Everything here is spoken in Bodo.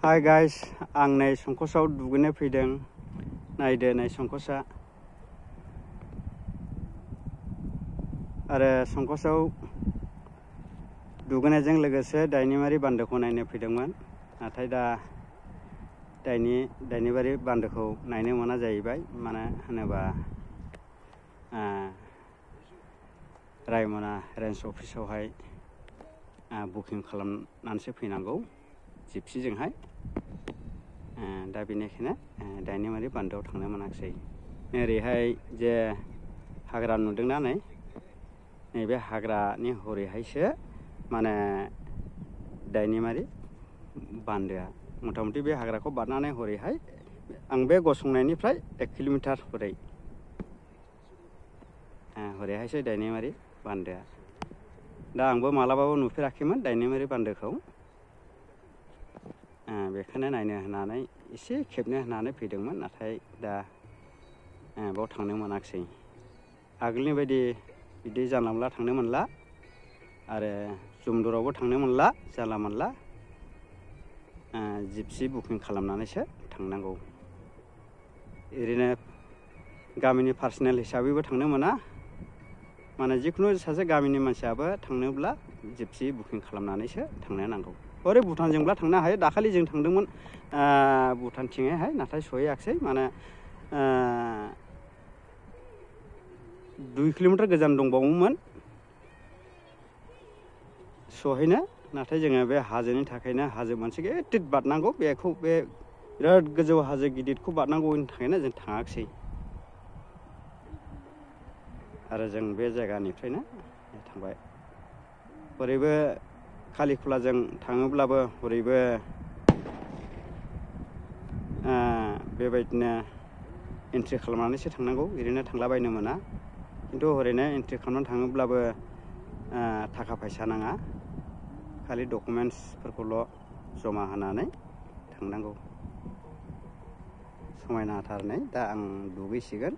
हाय गाइस, आं नै संकसआव दुगैनो फैदों। नायदो नै संकसआ। आरो संकसआव दुगैनायजों लोगोसे दाइनिमारि बान्दोखौ नायनो फैदोंमोन। नाथाय दा दाइनिमारि बान्दोखौ नायनो मोना जाहैबाय। मानो होनोबा रायमना रेन्ज अफिसावहाय बुकिं खालामनानैसो फैनांगौ जिपसिजोंहाय। दा बेनिखायनो दाइनिमारि बान्दोआव थांनो मोनाखिसै। ओरैहाय जे हाग्रा नुदोंना नैबे हाग्रानि हरैहायसो माने दाइनिमारि बान्दोआ। मथा मथि बे हाग्राखौ बारनानै हरैहाय आं बे गसंनायनिफ्राय 1 किल'मिटार हरैहायसो दाइनिमारि बान्दोआ। दा आंबो मालाबाबो नुफेराखैमोन दाइनिमारि बान्दोखौ। बेखौनो नायनो होननानै एसे खेबनो होननानै फैदोंमोन। नाथाय दा बाव थांनो मोनाखिसै। आगोलनि बायदि बिदि जानला मोनला थांनो मोनला आरो जुमदुरावबो थांनो मोनला, जानला मोनला जिपसि बुकिं खालामनानैसो थांनांगौ। ओरैनो गामिनि पार्सनेल हिसाबैबो थांनो मोना। माने जिखुनु सासे गामिनि मानसियाबो थांनोब्ला जिपसि बुकिं खालामनानैसो थांनो नांगौ। ओरै भुटानजोंब्ला थांनो हायो। दाखालि जों थांदोंमोन भुटानथिंहाय, नाथाय सहैयाखिसै। माने 2 किल'मिटार गोजान दंबावोमोन सहैनो। नाथाय जोङो बे हाजोनि थाखायनो हाजो मोनसे गिदिर बारनांगौ, बे बिराद गोजौ हाजो गिदिरखौ बारनांगौनि थाखायनो जों थाङाखिसै। आरो जों बे जायगानिफ्रायनो थांबाय। हरैबो खालिखुलाजों थाङोब्लाबो हरैबो बेबायदिनो एन्ट्रि खालामनानैसो थांनांगौ, ओरैनो थांलाबायनो मोना। खिन्थु हरैनो एन्ट्रि खालामनानै थाङोब्लाबो थाखा फैसा नाङा, खालि डकुमेन्टसफोरखौल' जमा होनानै थांनांगौ। समायनाथार नै दा आं दुगैसिगोन।